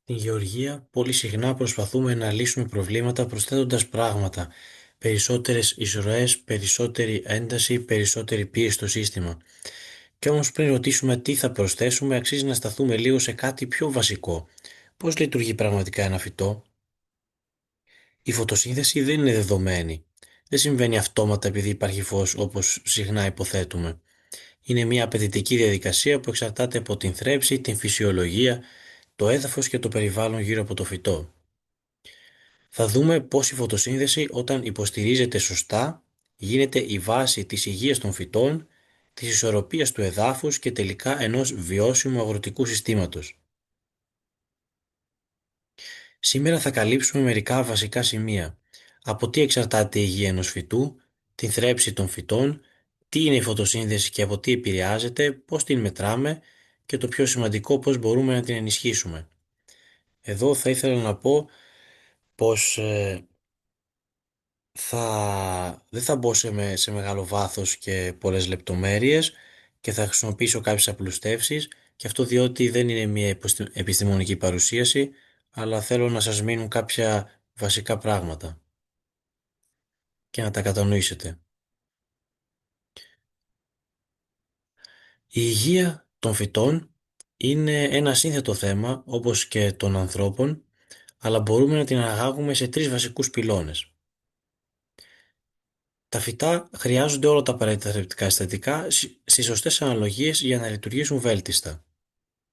Στην γεωργία, πολύ συχνά προσπαθούμε να λύσουμε προβλήματα προσθέτοντας πράγματα. Περισσότερες εισρωές, περισσότερη ένταση, περισσότερη πίεση στο σύστημα. Και όμως πριν ρωτήσουμε τι θα προσθέσουμε, αξίζει να σταθούμε λίγο σε κάτι πιο βασικό. Πώς λειτουργεί πραγματικά ένα φυτό? Η φωτοσύνθεση δεν είναι δεδομένη. Δεν συμβαίνει αυτόματα επειδή υπάρχει φως όπως συχνά υποθέτουμε. Είναι μια απαιτητική διαδικασία που εξαρτάται από την θρέψη, την φυσιολογία, το έδαφος και το περιβάλλον γύρω από το φυτό. Θα δούμε πώς η φωτοσύνθεση όταν υποστηρίζεται σωστά γίνεται η βάση της υγείας των φυτών, της ισορροπίας του εδάφους και τελικά ενός βιώσιμου αγροτικού συστήματος. Σήμερα θα καλύψουμε μερικά βασικά σημεία. Από τι εξαρτάται η υγεία ενός φυτού, την θρέψη των φυτών, τι είναι η φωτοσύνθεση και από τι επηρεάζεται, πώς την μετράμε και το πιο σημαντικό πώς μπορούμε να την ενισχύσουμε. Εδώ θα ήθελα να πω πως δεν θα μπω σε μεγάλο βάθος και πολλές λεπτομέρειες και θα χρησιμοποιήσω κάποιες απλουστεύσεις, και αυτό διότι δεν είναι μια επιστημονική παρουσίαση, αλλά θέλω να σας μείνουν κάποια βασικά πράγματα και να τα κατανοήσετε. Η υγεία των φυτών είναι ένα σύνθετο θέμα όπως και των ανθρώπων, αλλά μπορούμε να την αναγάγουμε σε τρεις βασικούς πυλώνες. Τα φυτά χρειάζονται όλα τα απαραίτητα θρεπτικά συστατικά στις σωστές αναλογίες για να λειτουργήσουν βέλτιστα.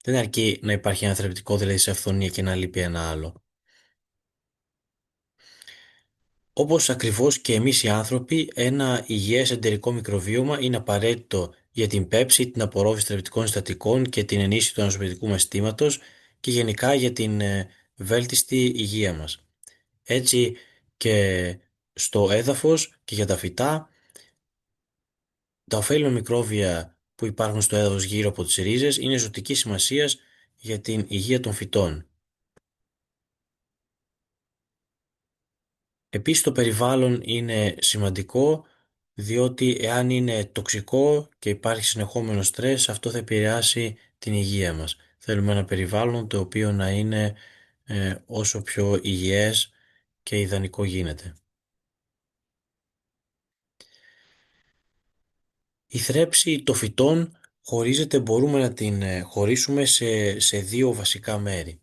Δεν αρκεί να υπάρχει ένα θρεπτικό, δηλαδή σε αυθονία, και να λείπει ένα άλλο. Όπως ακριβώς και εμείς οι άνθρωποι, ένα υγιές εντερικό μικροβίωμα είναι απαραίτητο για την πέψη, την απορρόφηση θρεπτικών συστατικών και την ενίσχυση του ανοσοποιητικού μας συστήματος και γενικά για την βέλτιστη υγεία μας. Έτσι και στο έδαφος και για τα φυτά, τα ωφέλιμα μικρόβια που υπάρχουν στο έδαφος γύρω από τις ρίζες είναι ζωτικής σημασίας για την υγεία των φυτών. Επίσης το περιβάλλον είναι σημαντικό, διότι εάν είναι τοξικό και υπάρχει συνεχόμενο στρες, αυτό θα επηρεάσει την υγεία μας. Θέλουμε ένα περιβάλλον το οποίο να είναι όσο πιο υγιές και ιδανικό γίνεται. Η θρέψη των φυτών μπορούμε να την χωρίσουμε σε δύο βασικά μέρη.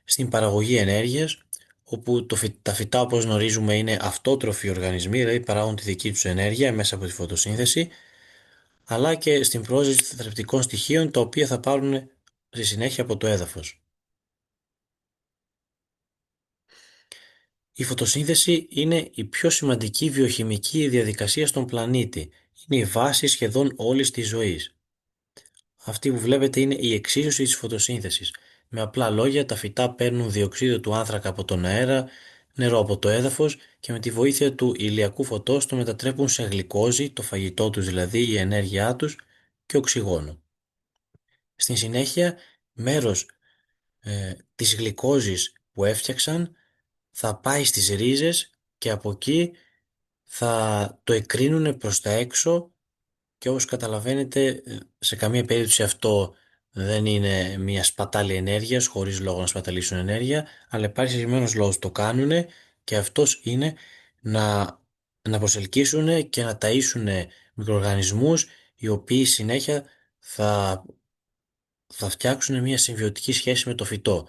Στην παραγωγή ενέργειας, όπου τα φυτά, όπως γνωρίζουμε, είναι αυτότροφοι οργανισμοί, δηλαδή παράγουν τη δική τους ενέργεια μέσα από τη φωτοσύνθεση, αλλά και στην πρόσδεση θρεπτικών στοιχείων, τα οποία θα πάρουν στη συνέχεια από το έδαφος. Η φωτοσύνθεση είναι η πιο σημαντική βιοχημική διαδικασία στον πλανήτη. Είναι η βάση σχεδόν όλης της ζωής. Αυτή που βλέπετε είναι η εξίσωση της φωτοσύνθεσης. Με απλά λόγια, τα φυτά παίρνουν διοξείδιο του άνθρακα από τον αέρα, νερό από το έδαφος και με τη βοήθεια του ηλιακού φωτός το μετατρέπουν σε γλυκόζη, το φαγητό τους δηλαδή, η ενέργειά τους, και οξυγόνο. Στην συνέχεια, μέρος της γλυκόζης που έφτιαξαν θα πάει στις ρίζες και από εκεί θα το εκρίνουν προς τα έξω. Και όπως καταλαβαίνετε, σε καμία περίπτωση αυτό δεν είναι μια σπατάλη ενέργειας, χωρίς λόγο να σπαταλήσουν ενέργεια, αλλά υπάρχει συγκεκριμένος λόγος το κάνουν, και αυτός είναι να, να προσελκύσουν και να ταΐσουν μικροοργανισμούς, οι οποίοι συνέχεια θα, θα φτιάξουν μια συμβιωτική σχέση με το φυτό.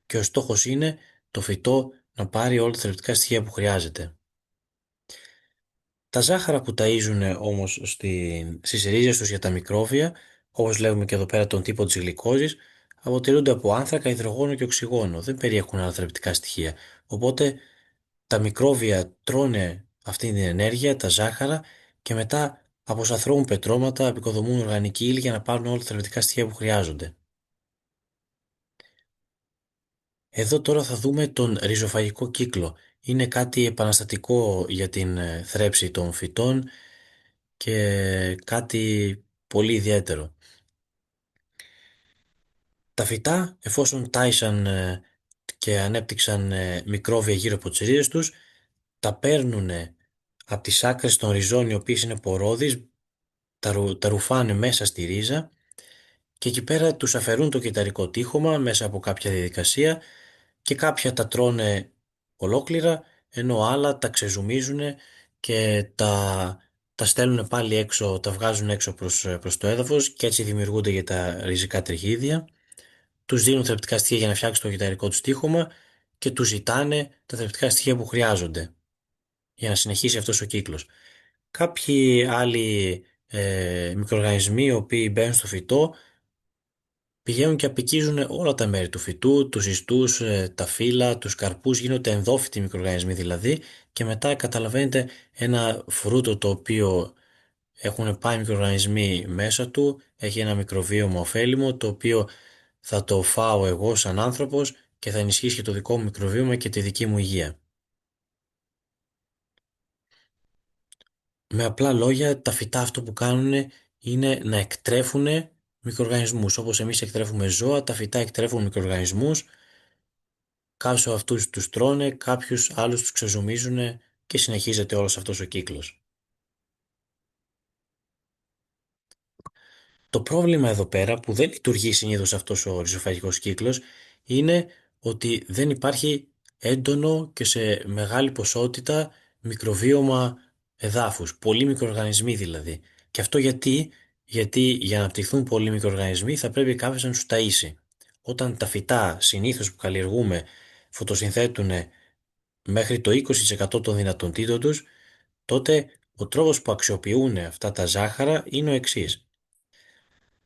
Και ο στόχος είναι το φυτό να πάρει όλα τα θρεπτικά στοιχεία που χρειάζεται. Τα ζάχαρα που ταΐζουν όμως στις ρίζες τους για τα μικρόβια, όπως βλέπουμε και εδώ πέρα τον τύπο της γλυκόζης, αποτελούνται από άνθρακα, υδρογόνο και οξυγόνο. Δεν περιέχουν άλλα θρεπτικά στοιχεία. Οπότε τα μικρόβια τρώνε αυτή την ενέργεια, τα ζάχαρα, και μετά αποσαθρώνουν πετρώματα, επικοδομούν οργανική ύλη για να πάρουν όλα τα θρεπτικά στοιχεία που χρειάζονται. Εδώ τώρα θα δούμε τον ριζοφαγικό κύκλο. Είναι κάτι επαναστατικό για την θρέψη των φυτών και κάτι πολύ ιδιαίτερο. Τα φυτά, εφόσον τάισαν και ανέπτυξαν μικρόβια γύρω από τις ρίζες τους, τα παίρνουν από τις άκρες των ριζών, οι οποίες είναι πορώδεις, τα ρουφάνε μέσα στη ρίζα και εκεί πέρα τους αφαιρούν το κυταρικό τείχομα μέσα από κάποια διαδικασία και κάποια τα τρώνε ολόκληρα, ενώ άλλα τα ξεζουμίζουν και τα στέλνουν πάλι έξω, τα βγάζουν έξω προς το έδαφος και έτσι δημιουργούνται για τα ριζικά τριχύδια. Τους δίνουν θρεπτικά στοιχεία για να φτιάξουν το κυταρικό του τείχομα και τους ζητάνε τα θρεπτικά στοιχεία που χρειάζονται για να συνεχίσει αυτός ο κύκλος. Κάποιοι άλλοι μικροοργανισμοί οι οποίοι μπαίνουν στο φυτό πηγαίνουν και απικίζουν όλα τα μέρη του φυτού, τους ιστούς, τα φύλλα, τους καρπούς, γίνονται ενδόφυτοι μικροοργανισμοί δηλαδή και μετά καταλαβαίνετε ένα φρούτο το οποίο έχουν πάει μικροοργανισμοί μέσα του, έχει ένα μικροβίωμα ωφέλιμο το οποίο θα το φάω εγώ σαν άνθρωπος και θα ενισχύσει και το δικό μου μικροβίωμα και τη δική μου υγεία. Με απλά λόγια, τα φυτά αυτό που κάνουν είναι να εκτρέφουν μικροοργανισμούς. Όπως εμείς εκτρέφουμε ζώα, τα φυτά εκτρέφουν μικροοργανισμούς. Κάποιους από αυτούς τους τρώνε, κάποιους άλλους τους ξεζουμίζουν και συνεχίζεται όλος αυτός ο κύκλος. Το πρόβλημα εδώ πέρα που δεν λειτουργεί συνήθως αυτός ο ριζοφαγικός κύκλος είναι ότι δεν υπάρχει έντονο και σε μεγάλη ποσότητα μικροβίωμα εδάφους, πολλοί μικροοργανισμοί δηλαδή. Και αυτό γιατί για να αναπτυχθούν πολλοί μικροοργανισμοί θα πρέπει κάποιος να τους ταΐσει. Όταν τα φυτά συνήθως που καλλιεργούμε φωτοσυνθέτουν μέχρι το 20% των δυνατοτήτων τους, τότε ο τρόπος που αξιοποιούν αυτά τα ζάχαρα είναι ο εξής.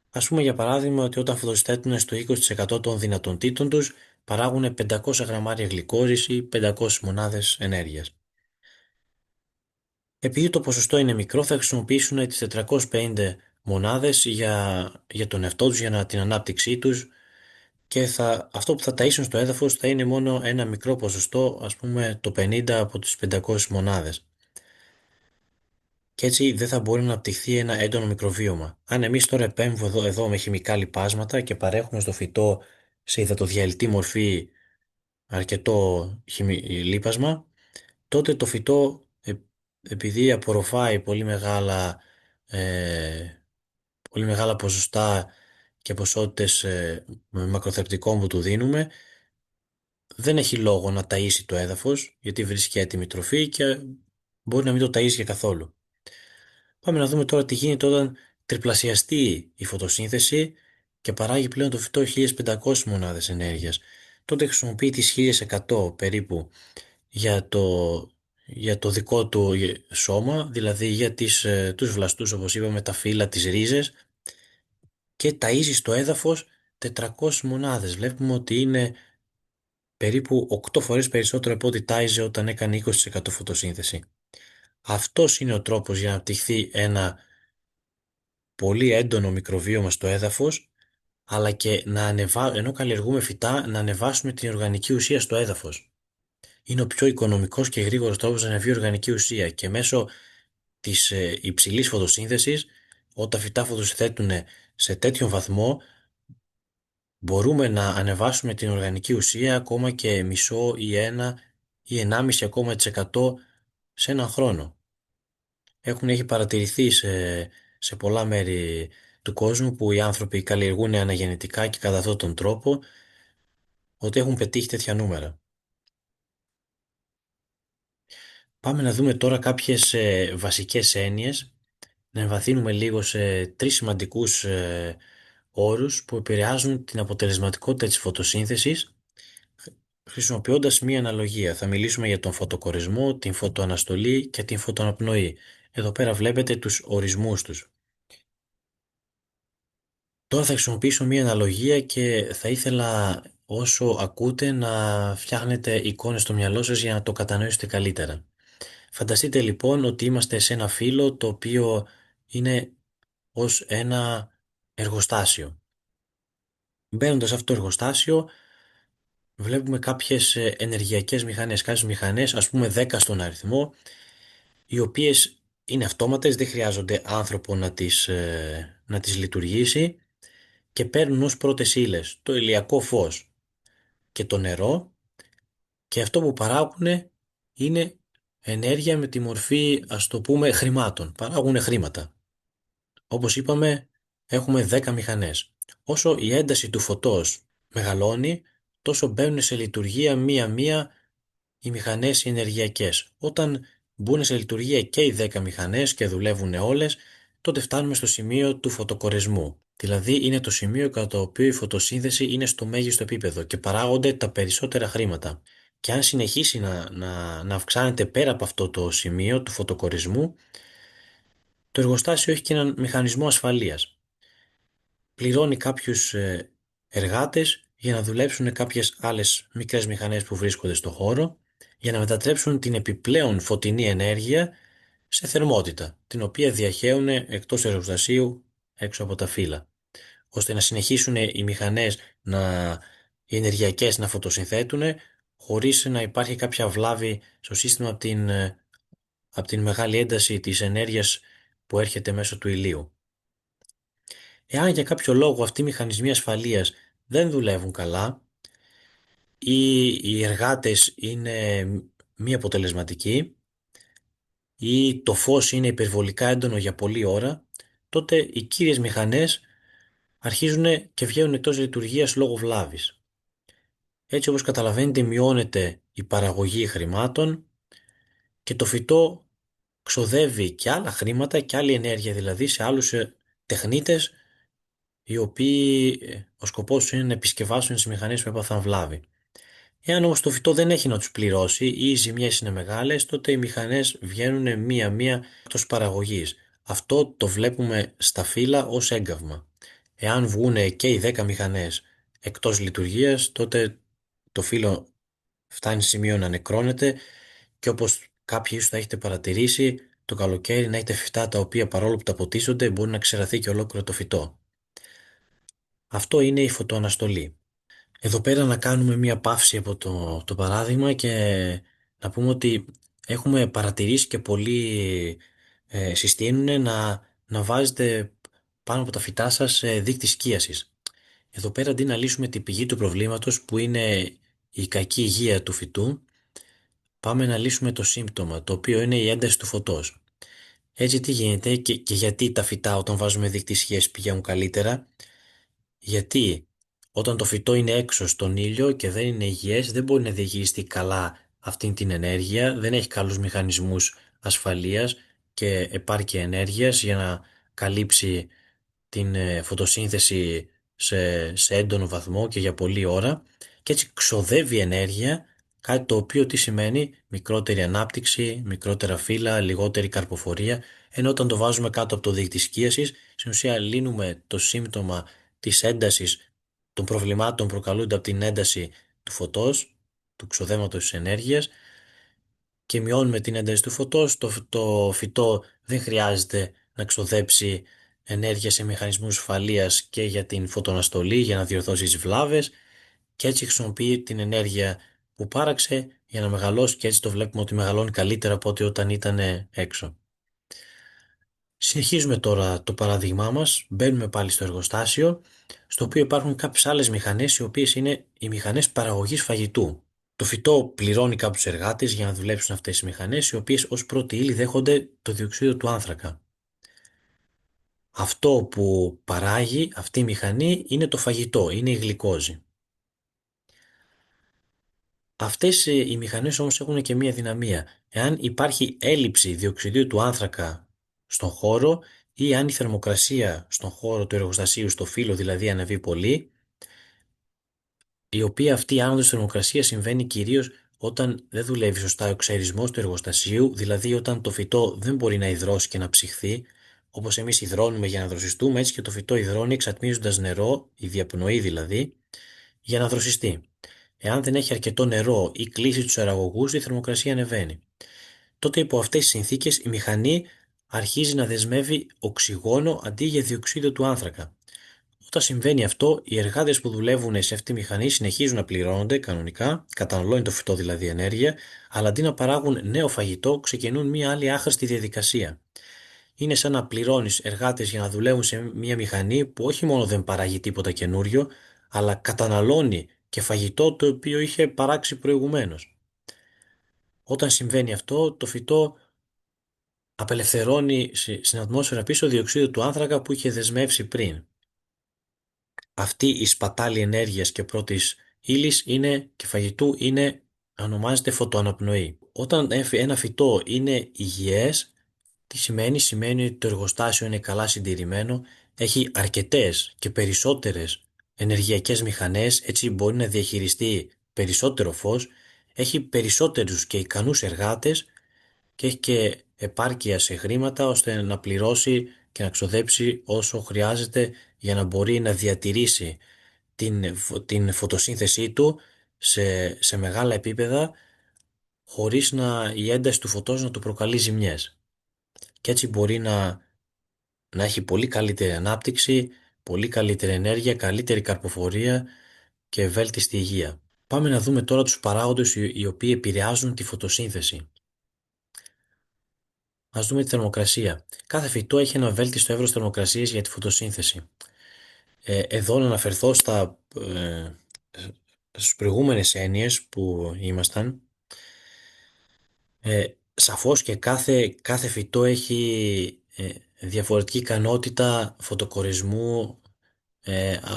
Ας πούμε για παράδειγμα ότι όταν φωτοσυνθέτουν στο 20% των δυνατοτήτων τους παράγουν 500 γραμμάρια γλυκόζης ή 500 μονάδες ενέργειας. Επειδή το ποσοστό είναι μικρό θα χρησιμοποιήσουν τις 450 μονάδες για τον εαυτό τους, για την ανάπτυξή τους και αυτό που θα ταΐσουν στο έδαφος θα είναι μόνο ένα μικρό ποσοστό, ας πούμε το 50 από τις 500 μονάδες. Και έτσι δεν θα μπορεί να αναπτυχθεί ένα έντονο μικροβίωμα. Αν εμείς τώρα επέμβουμε εδώ με χημικά λιπάσματα και παρέχουμε στο φυτό σε υδατοδιαλυτή μορφή αρκετό λίπασμα, τότε το φυτό επειδή απορροφάει πολύ μεγάλα ποσοστά και ποσότητες μακροθρεπτικών που του δίνουμε, δεν έχει λόγο να ταΐσει το έδαφος γιατί βρίσκει έτοιμη τροφή και μπορεί να μην το ταΐσει και καθόλου. Πάμε να δούμε τώρα τι γίνεται όταν τριπλασιαστεί η φωτοσύνθεση και παράγει πλέον το φυτό 1500 μονάδες ενέργειας. Τότε χρησιμοποιεί τις 1100 περίπου για το δικό του σώμα, δηλαδή για τους βλαστούς όπως είπαμε, τα φύλλα, τις ρίζες και ταΐζει στο έδαφος 400 μονάδες. Βλέπουμε ότι είναι περίπου 8 φορές περισσότερο από ό,τι τάιζε όταν έκανε 20% φωτοσύνθεση. Αυτός είναι ο τρόπος για να αναπτυχθεί ένα πολύ έντονο μικροβίωμα στο έδαφος, αλλά και ενώ καλλιεργούμε φυτά, να ανεβάσουμε την οργανική ουσία στο έδαφος. Είναι ο πιο οικονομικός και γρήγορος τρόπος να ανεβεί οργανική ουσία και μέσω της υψηλής φωτοσύνθεσης, όταν φυτά φωτοσυνθέτουν σε τέτοιον βαθμό, μπορούμε να ανεβάσουμε την οργανική ουσία ακόμα και μισό ή 1 ή 1,5 ακόμα της εκατό σε έναν χρόνο. Έχει παρατηρηθεί σε πολλά μέρη του κόσμου που οι άνθρωποι καλλιεργούν αναγεννητικά και κατά αυτόν τον τρόπο ότι έχουν πετύχει τέτοια νούμερα. Πάμε να δούμε τώρα κάποιες βασικές έννοιες, να εμβαθύνουμε λίγο σε τρεις σημαντικούς όρους που επηρεάζουν την αποτελεσματικότητα της φωτοσύνθεσης χρησιμοποιώντας μία αναλογία. Θα μιλήσουμε για τον φωτοκορισμό, την φωτοαναστολή και την φωτοαναπνοή. Εδώ πέρα βλέπετε τους ορισμούς τους. Τώρα θα χρησιμοποιήσω μία αναλογία και θα ήθελα όσο ακούτε να φτιάχνετε εικόνες στο μυαλό σας για να το κατανοήσετε καλύτερα. Φανταστείτε λοιπόν ότι είμαστε σε ένα φύλλο το οποίο είναι ως ένα εργοστάσιο. Μπαίνοντας σε αυτό το εργοστάσιο βλέπουμε κάποιες ενεργειακές μηχανές, κάποιες μηχανές ας πούμε 10 στον αριθμό, οι οποίες είναι αυτόματες, δεν χρειάζονται άνθρωπο να τις λειτουργήσει και παίρνουν ως πρώτες ύλες το ηλιακό φως και το νερό και αυτό που παράγουν είναι ενέργεια με τη μορφή, ας το πούμε, χρημάτων. Παράγουν χρήματα. Όπως είπαμε, έχουμε 10 μηχανές. Όσο η ένταση του φωτός μεγαλώνει, τόσο μπαίνουν σε λειτουργία μία-μία οι μηχανές οι ενεργειακές. Όταν μπουν σε λειτουργία και οι 10 μηχανές και δουλεύουν όλες, τότε φτάνουμε στο σημείο του φωτοκορεσμού. Δηλαδή είναι το σημείο κατά το οποίο η φωτοσύνθεση είναι στο μέγιστο επίπεδο και παράγονται τα περισσότερα χρήματα. Και αν συνεχίσει να αυξάνεται πέρα από αυτό το σημείο του φωτοκορισμού, το εργοστάσιο έχει και έναν μηχανισμό ασφαλείας. Πληρώνει κάποιους εργάτες για να δουλέψουν κάποιες άλλες μικρές μηχανές που βρίσκονται στο χώρο για να μετατρέψουν την επιπλέον φωτεινή ενέργεια σε θερμότητα, την οποία διαχέουν εκτός εργοστασίου έξω από τα φύλλα, ώστε να συνεχίσουν οι μηχανές οι ενεργειακές να φωτοσυνθέτουν χωρίς να υπάρχει κάποια βλάβη στο σύστημα από την μεγάλη ένταση της ενέργειας που έρχεται μέσω του ηλίου. Εάν για κάποιο λόγο αυτοί οι μηχανισμοί ασφαλείας δεν δουλεύουν καλά ή οι εργάτες είναι μη αποτελεσματικοί ή το φως είναι υπερβολικά έντονο για πολλή ώρα, τότε οι κύριες μηχανές αρχίζουν και βγαίνουν εκτός λειτουργίας λόγω βλάβης. Έτσι, όπως καταλαβαίνετε, μειώνεται η παραγωγή χρημάτων και το φυτό ξοδεύει και άλλα χρήματα και άλλη ενέργεια, δηλαδή σε άλλους τεχνίτες οι οποίοι ο σκοπός τους είναι να επισκευάσουν τις μηχανές που έπαθαν βλάβη. Εάν όμως το φυτό δεν έχει να τους πληρώσει ή οι ζημιές είναι μεγάλες, τότε οι μηχανές βγαίνουν μία-μία εκτός παραγωγής. Αυτό το βλέπουμε στα φύλλα ως έγκαυμα. Εάν βγουν και οι 10 μηχανές εκτός λειτουργίας, τότε το φύλλο φτάνει σε σημείο να νεκρώνεται και όπως κάποιοι ίσως θα έχετε παρατηρήσει, το καλοκαίρι να έχετε φυτά τα οποία παρόλο που τα ποτίζονται μπορεί να ξεραθεί και ολόκληρο το φυτό. Αυτό είναι η φωτοαναστολή. Εδώ πέρα να κάνουμε μία παύση από το παράδειγμα και να πούμε ότι έχουμε παρατηρήσει και πολλοί συστήνουν να βάζετε πάνω από τα φυτά σας δείκτη σκίασης. Εδώ πέρα αντί να λύσουμε την πηγή του προβλήματος που είναι η κακή υγεία του φυτού, πάμε να λύσουμε το σύμπτωμα, το οποίο είναι η ένταση του φωτός. Έτσι τι γίνεται και γιατί τα φυτά όταν βάζουμε δείκτη σκίασης πηγαίνουν καλύτερα? Γιατί όταν το φυτό είναι έξω στον ήλιο και δεν είναι υγιές, δεν μπορεί να διαχειριστεί καλά αυτήν την ενέργεια, δεν έχει καλούς μηχανισμούς ασφαλείας και επάρκεια ενέργειας για να καλύψει την φωτοσύνθεση σε έντονο βαθμό και για πολλή ώρα και έτσι ξοδεύει ενέργεια, κάτι το οποίο τι σημαίνει? Μικρότερη ανάπτυξη, μικρότερα φύλλα, λιγότερη καρποφορία, ενώ όταν το βάζουμε κάτω από το δείκτη σκίασης, στην ουσία λύνουμε το σύμπτωμα της έντασης των προβλημάτων που προκαλούνται από την ένταση του φωτός, του ξοδέματος της ενέργειας και μειώνουμε την ένταση του φωτός, το φυτό δεν χρειάζεται να ξοδέψει ενέργεια σε μηχανισμούς ασφαλείας και για την φωτοαναστολή για να διορθώσει τις βλάβες και έτσι χρησιμοποιεί την ενέργεια που πάραξε για να μεγαλώσει και έτσι το βλέπουμε ότι μεγαλώνει καλύτερα από ό,τι όταν ήταν έξω. Συνεχίζουμε τώρα το παράδειγμά μας, μπαίνουμε πάλι στο εργοστάσιο, στο οποίο υπάρχουν κάποιες άλλες μηχανές, οι οποίες είναι οι μηχανές παραγωγής φαγητού. Το φυτό πληρώνει κάποιους εργάτες για να δουλέψουν αυτές τις μηχανές, οι οποίες ως πρώτη ύλη δέχονται το διοξείδιο του άνθρακα. Αυτό που παράγει αυτή η μηχανή είναι το φαγητό, είναι η γλυκόζη. Αυτές οι μηχανές όμως έχουν και μία δυναμία. Εάν υπάρχει έλλειψη διοξιδίου του άνθρακα στον χώρο ή αν η θερμοκρασία στον χώρο του εργοστασίου, στο φύλλο δηλαδή, ανεβεί πολύ, η οποία αυτή η άνοδος θερμοκρασίας συμβαίνει κυρίως όταν δεν δουλεύει σωστά ο εξαερισμός του εργοστασίου, δηλαδή όταν το φυτό δεν μπορεί να υδρώσει και να ψυχθεί, όπως εμείς υδρώνουμε για να δροσιστούμε, έτσι και το φυτό υδρώνει εξατμίζοντας νερό, η διαπνοή δηλαδή, για να δροσιστεί. Εάν δεν έχει αρκετό νερό ή κλείσει τους αεραγωγούς, η θερμοκρασία ανεβαίνει. Τότε υπό αυτές τις συνθήκες η μηχανή αρχίζει να δεσμεύει οξυγόνο αντί για διοξείδιο του άνθρακα. Όταν συμβαίνει αυτό, οι εργάτες που δουλεύουν σε αυτή τη μηχανή συνεχίζουν να πληρώνονται κανονικά, καταναλώνει το φυτό δηλαδή ενέργεια, αλλά αντί να παράγουν νέο φαγητό, ξεκινούν μία άλλη άχρηστη διαδικασία. Είναι σαν να πληρώνεις εργάτες για να δουλεύουν σε μία μηχανή που όχι μόνο δεν παράγει τίποτα καινούριο, αλλά καταναλώνει και φαγητό το οποίο είχε παράξει προηγουμένως. Όταν συμβαίνει αυτό, το φυτό απελευθερώνει στην ατμόσφαιρα πίσω διοξείδιο του άνθρακα που είχε δεσμεύσει πριν. Αυτή η σπατάλη ενέργειας και πρώτης ύλης είναι, και φαγητού ονομάζεται φωτοαναπνοή. Όταν ένα φυτό είναι υγιές, τι σημαίνει? Σημαίνει ότι το εργοστάσιο είναι καλά συντηρημένο, έχει αρκετές και περισσότερες ενεργειακές μηχανές, έτσι μπορεί να διαχειριστεί περισσότερο φως, έχει περισσότερους και ικανούς εργάτες και έχει και επάρκεια σε χρήματα ώστε να πληρώσει και να ξοδέψει όσο χρειάζεται για να μπορεί να διατηρήσει την φωτοσύνθεσή του σε μεγάλα επίπεδα, χωρίς η ένταση του φωτός να του προκαλεί ζημιές. Και έτσι μπορεί να έχει πολύ καλύτερη ανάπτυξη, πολύ καλύτερη ενέργεια, καλύτερη καρποφορία και βέλτιστη υγεία. Πάμε να δούμε τώρα τους παράγοντες οι οποίοι επηρεάζουν τη φωτοσύνθεση. Ας δούμε τη θερμοκρασία. Κάθε φυτό έχει ένα βέλτιστο εύρος θερμοκρασίας για τη φωτοσύνθεση. Εδώ να αναφερθώ στις προηγούμενες έννοιες που ήμασταν. Σαφώς και κάθε φυτό έχει διαφορετική ικανότητα φωτοκορισμού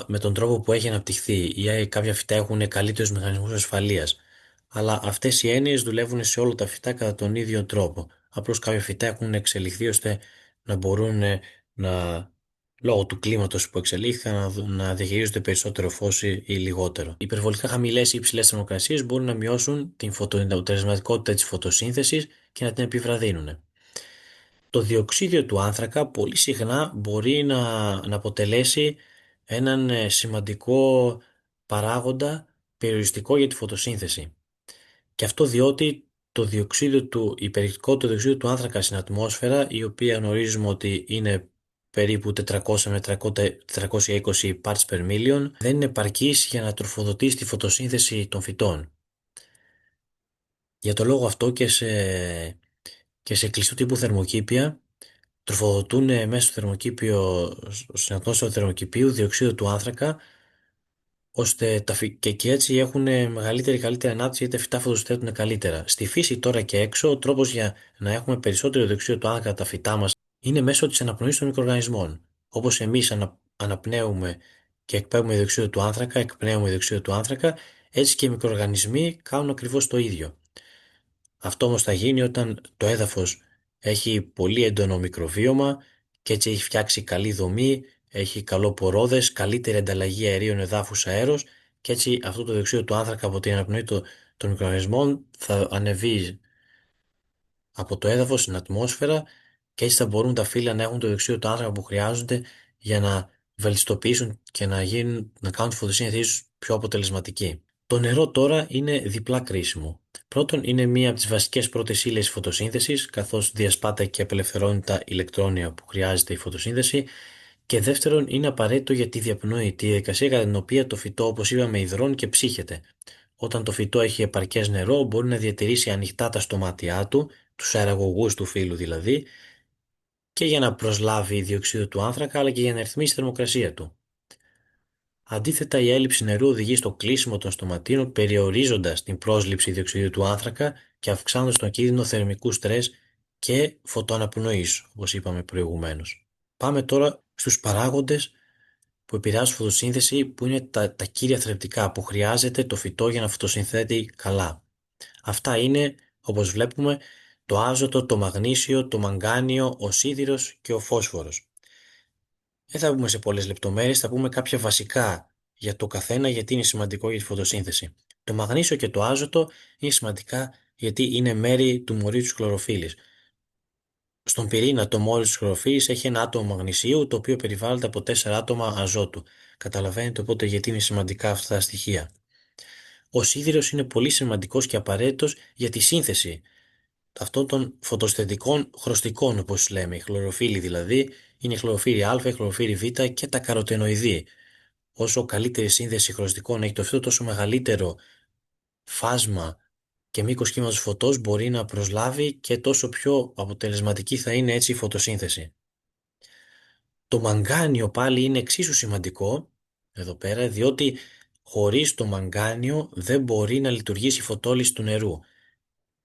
με τον τρόπο που έχει αναπτυχθεί, ή κάποια φυτά έχουν καλύτερους μηχανισμούς ασφαλείας. Αλλά αυτές οι έννοιες δουλεύουν σε όλα τα φυτά κατά τον ίδιο τρόπο. Απλώς κάποια φυτά έχουν εξελιχθεί ώστε να μπορούν να, λόγω του κλίματος που εξελίχθηκαν, να διαχειρίζονται περισσότερο φως ή λιγότερο. Οι υπερβολικά χαμηλές ή υψηλές θερμοκρασίες μπορούν να μειώσουν την αποτελεσματικότητα της φωτοσύνθεσης και να την επιβραδύνουν. Το διοξίδιο του άνθρακα πολύ συχνά μπορεί να αποτελέσει έναν σημαντικό παράγοντα περιοριστικό για τη φωτοσύνθεση. Και αυτό διότι η περιεκτικότητα του διοξίδιου του άνθρακα στην ατμόσφαιρα, η οποία γνωρίζουμε ότι είναι περίπου 400 με 420 parts per million, δεν είναι επαρκής για να τροφοδοτήσει τη φωτοσύνθεση των φυτών. Για το λόγο αυτό και σε κλειστού τύπου θερμοκήπια τροφοδοτούν μέσα στο θερμοκήπιο, στην ατμόσφαιρα του θερμοκηπίου, διοξείδιο του άνθρακα, ώστε και έτσι έχουν καλύτερη ανάπτυξη, γιατί τα φυτά φωτοσυνθέτουν καλύτερα. Στη φύση τώρα και έξω, ο τρόπος για να έχουμε περισσότερο διοξείδιο του άνθρακα τα φυτά μας είναι μέσω της αναπνοής των μικροοργανισμών. Όπως εμείς αναπνέουμε και εκπέμπουμε διοξείδιο του άνθρακα, εκπνέουμε διοξείδιο του άνθρακα, έτσι και οι μικροοργανισμοί κάνουν ακριβώς το ίδιο. Αυτό όμως θα γίνει όταν το έδαφος έχει πολύ έντονο μικροβίωμα και έτσι έχει φτιάξει καλή δομή, έχει καλό πορόδες, καλύτερη ανταλλαγή αερίων εδάφους αέρος, και έτσι αυτό το διοξείδιο του άνθρακα από την αναπνοή των μικροοργανισμών θα ανεβεί από το έδαφος στην ατμόσφαιρα, και έτσι θα μπορούν τα φύλλα να έχουν το διοξείδιο του άνθρακα που χρειάζονται για να βελτιστοποιήσουν και να κάνουν τη φωτοσύνθεσή τους πιο αποτελεσματική. Το νερό τώρα είναι διπλά κρίσιμο. Πρώτον, είναι μία από τις βασικές πρώτες ύλες φωτοσύνθεσης, καθώς διασπάται και απελευθερώνει τα ηλεκτρόνια που χρειάζεται η φωτοσύνθεση. Και δεύτερον, είναι απαραίτητο για τη διαπνοή, τη διαδικασία κατά την οποία το φυτό, όπως είπαμε, υδρώνει και ψύχεται. Όταν το φυτό έχει επαρκές νερό, μπορεί να διατηρήσει ανοιχτά τα στόματιά του, τους αεραγωγούς του φύλλου δηλαδή, και για να προσλάβει διοξείδιο του άνθρακα, αλλά και για να ρυθμίσει τη θερμοκρασία του. Αντίθετα, η έλλειψη νερού οδηγεί στο κλείσιμο των στοματίων, περιορίζοντας την πρόσληψη διοξιδίου του άνθρακα και αυξάνοντας τον κίνδυνο θερμικού στρες και φωτοαναπνοής, όπως είπαμε προηγουμένως. Πάμε τώρα στους παράγοντες που επηρεάζουν τη φωτοσύνθεση, που είναι τα κύρια θρεπτικά που χρειάζεται το φυτό για να φωτοσυνθέτει καλά. Αυτά είναι, όπως βλέπουμε, το άζωτο, το μαγνήσιο, το μαγκάνιο, ο σίδηρος και ο φόσφορος. Δεν θα πούμε σε πολλές λεπτομέρειες, θα πούμε κάποια βασικά για το καθένα, γιατί είναι σημαντικό για τη φωτοσύνθεση. Το μαγνήσιο και το άζωτο είναι σημαντικά γιατί είναι μέρη του μορίου της χλωροφύλλης. Στον πυρήνα το μόριο της χλωροφύλλης έχει ένα άτομο μαγνησίου, το οποίο περιβάλλεται από 4 άτομα αζότου. Καταλαβαίνετε οπότε γιατί είναι σημαντικά αυτά τα στοιχεία. Ο σίδηρος είναι πολύ σημαντικός και απαραίτητος για τη σύνθεση αυτών των φωτοσυνθετικών χρωστικών, όπως λέμε. Η χλωροφύλλη δηλαδή είναι η χλωροφύλλη Α, η χλωροφύλλη Β και τα καροτενοειδή. Όσο καλύτερη σύνθεση χρωστικών έχει το φύλλο, τόσο μεγαλύτερο φάσμα και μήκος κύματος φωτός μπορεί να προσλάβει και τόσο πιο αποτελεσματική θα είναι έτσι η φωτοσύνθεση. Το μαγκάνιο πάλι είναι εξίσου σημαντικό εδώ πέρα, διότι χωρίς το μαγκάνιο δεν μπορεί να λειτουργήσει η φωτόλυση του νερού.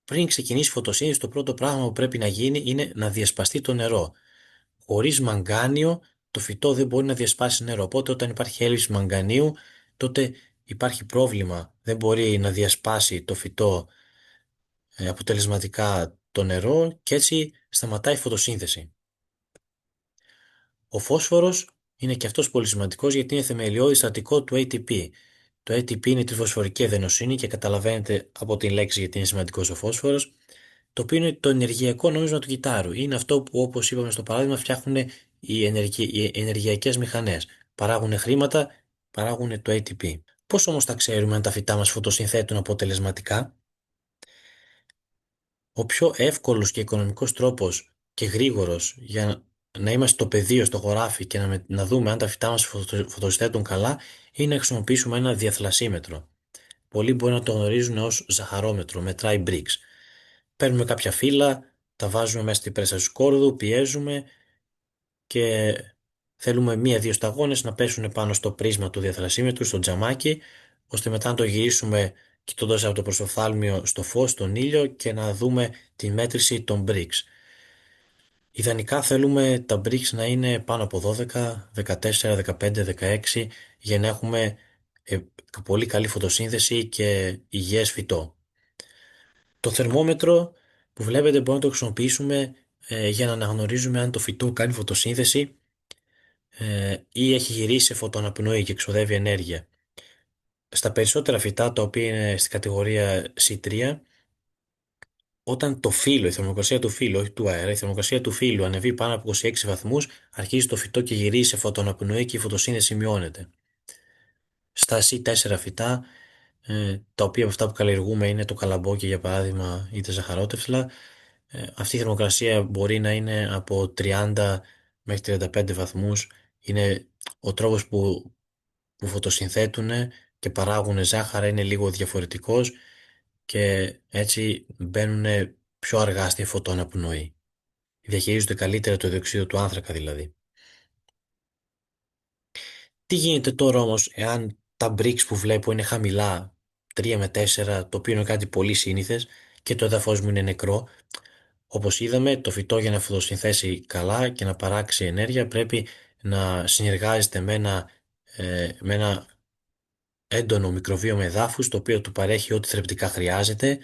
Πριν ξεκινήσει η φωτοσύνθεση, το πρώτο πράγμα που πρέπει να γίνει είναι να διασπαστεί το νερό. Χωρίς μαγκάνιο το φυτό δεν μπορεί να διασπάσει νερό. Οπότε όταν υπάρχει έλλειψη μαγκανίου, τότε υπάρχει πρόβλημα. Δεν μπορεί να διασπάσει το φυτό αποτελεσματικά το νερό και έτσι σταματάει η φωτοσύνθεση. Ο φόσφορος είναι και αυτός πολύ σημαντικός γιατί είναι θεμελιώδη συστατικό του ATP. Το ATP είναι τη φωσφορική εδενοσύνη και καταλαβαίνετε από την λέξη γιατί είναι σημαντικός ο φόσφορος, το οποίο είναι το ενεργειακό νόμισμα του κυτάρου. Είναι αυτό που, όπως είπαμε στο παράδειγμα, φτιάχνουν οι ενεργειακές μηχανές. Παράγουν χρήματα, παράγουν το ATP. Πώς όμως θα ξέρουμε αν τα φυτά μας φωτοσυνθέτουν αποτελεσματικά? Ο πιο εύκολος και οικονομικός τρόπος και γρήγορος για να είμαστε στο πεδίο, στο χωράφι και να δούμε αν τα φυτά μας φωτοσυνθέτουν καλά είναι να χρησιμοποιήσουμε ένα διαθλασσίμετρο. Πολλοί μπορεί να το γνωρίζουν ως ζαχαρόμετρο, μετράει bricks. Παίρνουμε κάποια φύλλα, τα βάζουμε μέσα στην πρέσα του σκόρδου, πιέζουμε και θέλουμε μία-δύο σταγόνες να πέσουν πάνω στο πρίσμα του διαθρασίμετρου, στο τζαμάκι, ώστε μετά να το γυρίσουμε κοιτώντας από το προσοφθάλμιο στο φως, στον ήλιο και να δούμε τη μέτρηση των bricks. Ιδανικά θέλουμε τα bricks να είναι πάνω από 12, 14, 15, 16 για να έχουμε πολύ καλή φωτοσύνθεση και υγιές φυτό. Το θερμόμετρο που βλέπετε μπορούμε να το χρησιμοποιήσουμε για να αναγνωρίζουμε αν το φυτό κάνει φωτοσύνθεση ή έχει γυρίσει σε φωτοαναπνοή και εξοδεύει ενέργεια. Στα περισσότερα φυτά τα οποία είναι στην κατηγορία C3, όταν το φύλλο, η θερμοκρασία του φύλλου, όχι του αέρα, η θερμοκρασία του φύλλου ανεβεί πάνω από 26 βαθμούς, αρχίζει το φυτό και γυρίζει σε φωτοαναπνοή και η φωτοσύνθεση μειώνεται. Στα C4 φυτά, τα οποία από αυτά που καλλιεργούμε είναι το καλαμπόκι για παράδειγμα ή τα ζαχαρότευσλα, αυτή η θερμοκρασία μπορεί να είναι από 30 μέχρι 35 βαθμούς. Είναι ο τρόπος που φωτοσυνθέτουν και παράγουν ζάχαρα είναι λίγο διαφορετικός και έτσι μπαίνουν πιο αργά στη φωτοαναπνοή. Διαχειρίζονται καλύτερα το διοξείδιο του άνθρακα δηλαδή. Τι γίνεται τώρα όμως εάν τα bricks που βλέπω είναι χαμηλά, 3 με 4, το οποίο είναι κάτι πολύ σύνηθες και το έδαφος μου είναι νεκρό? Όπως είδαμε, το φυτό για να φωτοσυνθέσει καλά και να παράξει ενέργεια πρέπει να συνεργάζεται με ένα έντονο μικροβίωμα εδάφους, το οποίο του παρέχει ό,τι θρεπτικά χρειάζεται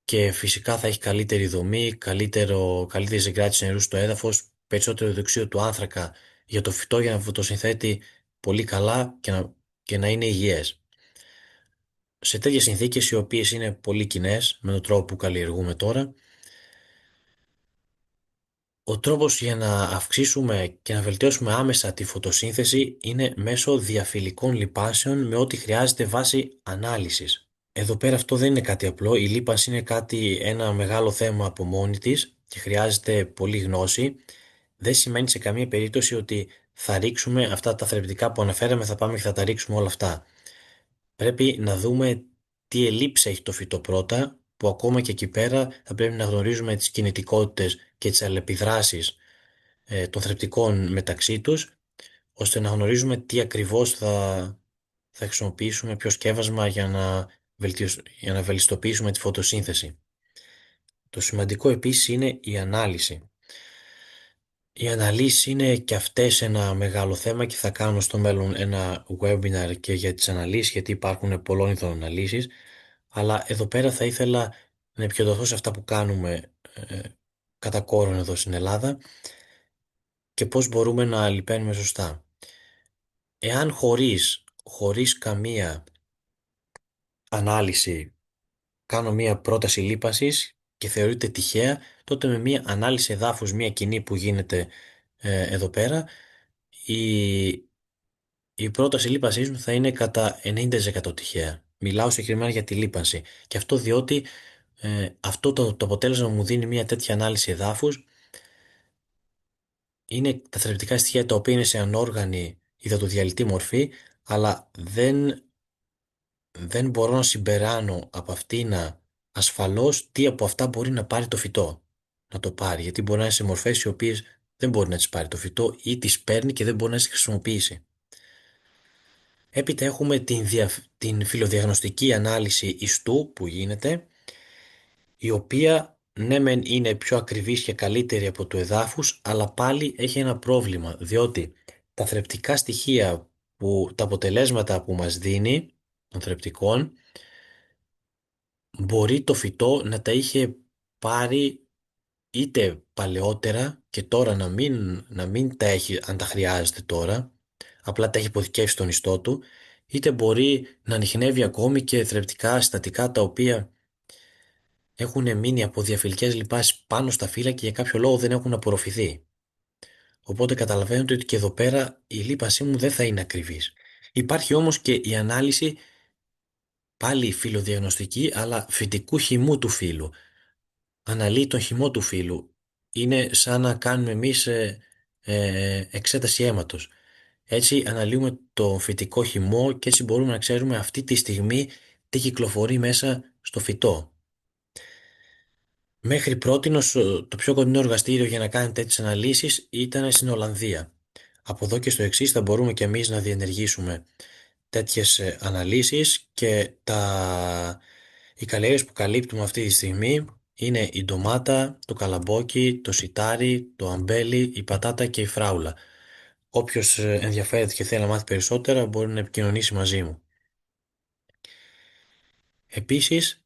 και φυσικά θα έχει καλύτερη δομή, καλύτερη συγκράτηση νερού στο έδαφος, περισσότερο διοξείδιο του άνθρακα για το φυτό για να φωτοσυνθέτει πολύ καλά και να είναι υγιές. Σε τέτοιες συνθήκες οι οποίες είναι πολύ κοινές με τον τρόπο που καλλιεργούμε τώρα, ο τρόπος για να αυξήσουμε και να βελτιώσουμε άμεσα τη φωτοσύνθεση είναι μέσω διαφυλικών λιπάσεων με ό,τι χρειάζεται βάσει ανάλυσης. Εδώ πέρα αυτό δεν είναι κάτι απλό, η λίπανση είναι ένα μεγάλο θέμα από μόνη της και χρειάζεται πολλή γνώση. Δεν σημαίνει σε καμία περίπτωση ότι θα ρίξουμε αυτά τα θρεπτικά που αναφέραμε, θα πάμε και θα τα ρίξουμε όλα αυτά. Πρέπει να δούμε τι ελλείψεις έχει το φυτό πρώτα, που ακόμα και εκεί πέρα θα πρέπει να γνωρίζουμε τις κινητικότητες και τις αλληλεπιδράσεις των θρεπτικών μεταξύ τους, ώστε να γνωρίζουμε τι ακριβώς θα χρησιμοποιήσουμε, ποιο σκεύασμα για να βελτιστοποιήσουμε τη φωτοσύνθεση. Το σημαντικό επίσης είναι η ανάλυση. Οι αναλύσεις είναι και αυτές ένα μεγάλο θέμα και θα κάνω στο μέλλον ένα webinar και για τις αναλύσεις, γιατί υπάρχουν πολλών ειδών αναλύσεις, αλλά εδώ πέρα θα ήθελα να επικεντρωθώ σε αυτά που κάνουμε κατά κόρον εδώ στην Ελλάδα και πώς μπορούμε να λιπαίνουμε σωστά. Εάν χωρίς καμία ανάλυση κάνω μία πρόταση λίπασης και θεωρείται τυχαία, τότε με μία ανάλυση εδάφους, μία κοινή που γίνεται εδώ πέρα, η, η πρόταση λίπασής μου θα είναι κατά 90% τυχαία. Μιλάω συγκεκριμένα για τη λίπανση. Και αυτό διότι αυτό το αποτέλεσμα μου δίνει μία τέτοια ανάλυση εδάφους είναι τα θρεπτικά στοιχεία τα οποία είναι σε ανόργανη υδατοδιαλυτή μορφή, αλλά δεν μπορώ να συμπεράνω από αυτήν ασφαλώς τι από αυτά μπορεί να πάρει το φυτό. Να το πάρει, γιατί μπορεί να είναι σε μορφές οι οποίες δεν μπορεί να τις πάρει το φυτό ή τις παίρνει και δεν μπορεί να τις χρησιμοποιήσει. Έπειτα έχουμε την φιλοδιαγνωστική ανάλυση ιστού που γίνεται, η οποία ναι μεν είναι πιο ακριβής και καλύτερη από του εδάφους, αλλά πάλι έχει ένα πρόβλημα, διότι τα θρεπτικά στοιχεία τα αποτελέσματα που μας δίνει των θρεπτικών, μπορεί το φυτό να τα είχε πάρει είτε παλαιότερα και τώρα να μην τα έχει αν τα χρειάζεται τώρα, απλά τα έχει υποθηκεύσει στον ιστό του, είτε μπορεί να ανιχνεύει ακόμη και θρεπτικά συστατικά τα οποία έχουν μείνει από διαφυλικές λιπάσεις πάνω στα φύλλα και για κάποιο λόγο δεν έχουν απορροφηθεί. Οπότε καταλαβαίνετε ότι και εδώ πέρα η λίπασή μου δεν θα είναι ακριβής. Υπάρχει όμως και η ανάλυση πάλι φυλλοδιαγνωστική, αλλά φυτικού χυμού του φύλου. Αναλύει τον χυμό του φύλου. Είναι σαν να κάνουμε εμείς εξέταση αίματος. Έτσι αναλύουμε το φυτικό χυμό και έτσι μπορούμε να ξέρουμε αυτή τη στιγμή τι κυκλοφορεί μέσα στο φυτό. Μέχρι πρότινος το πιο κοντινό εργαστήριο για να κάνει τέτοιες αναλύσεις ήταν στην Ολλανδία. Από εδώ και στο εξής θα μπορούμε και εμείς να διενεργήσουμε τέτοιες αναλύσεις και οι καλλιέργειες που καλύπτουμε αυτή τη στιγμή είναι η ντομάτα, το καλαμπόκι, το σιτάρι, το αμπέλι, η πατάτα και η φράουλα. Όποιος ενδιαφέρεται και θέλει να μάθει περισσότερα μπορεί να επικοινωνήσει μαζί μου. Επίσης,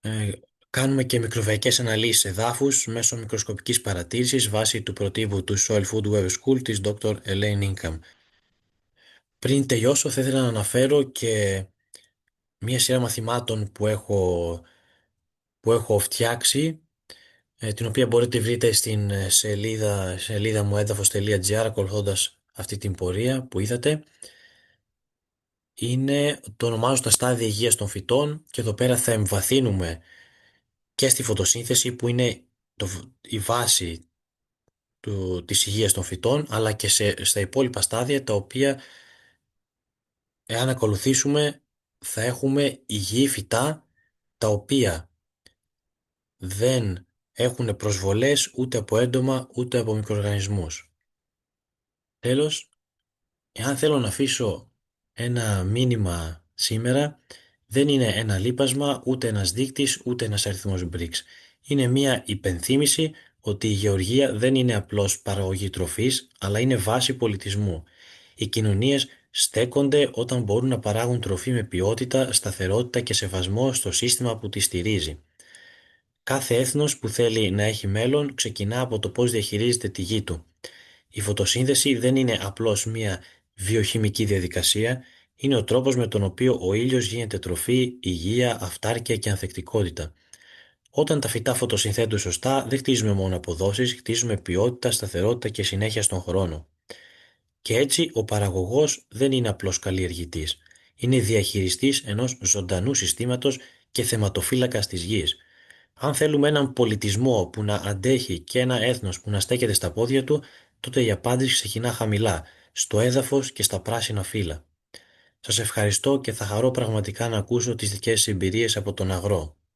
ε, κάνουμε και μικροβιακές αναλύσεις εδάφους μέσω μικροσκοπικής παρατήρησης βάσει του προτύπου του Soil Food Web School της Dr. Elaine Ingham. Πριν τελειώσω, θα ήθελα να αναφέρω και μία σειρά μαθημάτων που έχω φτιάξει, την οποία μπορείτε να βρείτε στην σελίδα μου έδαφος.gr ακολουθώντας αυτή την πορεία που είδατε. Το ονομάζω τα στάδια υγείας των φυτών και εδώ πέρα θα εμβαθύνουμε και στη φωτοσύνθεση που είναι η βάση της υγείας των φυτών, αλλά και στα υπόλοιπα στάδια τα οποία εάν ακολουθήσουμε θα έχουμε υγιή φυτά τα οποία δεν έχουν προσβολές ούτε από έντομα ούτε από μικροοργανισμούς. Τέλος, εάν θέλω να αφήσω ένα μήνυμα σήμερα, δεν είναι ένα λείπασμα, ούτε ένας δείκτης, ούτε ένας αριθμός BRICS. Είναι μια υπενθύμηση ότι η γεωργία δεν είναι απλώς παραγωγή τροφής, αλλά είναι βάση πολιτισμού. Οι κοινωνίες στέκονται όταν μπορούν να παράγουν τροφή με ποιότητα, σταθερότητα και σεβασμό στο σύστημα που τη στηρίζει. Κάθε έθνος που θέλει να έχει μέλλον ξεκινά από το πώς διαχειρίζεται τη γη του. Η φωτοσύνθεση δεν είναι απλώς μια βιοχημική διαδικασία, είναι ο τρόπος με τον οποίο ο ήλιος γίνεται τροφή, υγεία, αυτάρκεια και ανθεκτικότητα. Όταν τα φυτά φωτοσυνθέτουν σωστά, δεν χτίζουμε μόνο αποδόσεις, χτίζουμε ποιότητα, σταθερότητα και συνέχεια στον χρόνο. Και έτσι ο παραγωγός δεν είναι απλώς καλλιεργητής. Είναι διαχειριστής ενός ζωντανού συστήματος και θεματοφύλακας της γης. Αν θέλουμε έναν πολιτισμό που να αντέχει και ένα έθνος που να στέκεται στα πόδια του, τότε η απάντηση ξεκινά χαμηλά, στο έδαφος και στα πράσινα φύλλα. Σας ευχαριστώ και θα χαρώ πραγματικά να ακούσω τις δικές σας εμπειρίες από τον αγρό.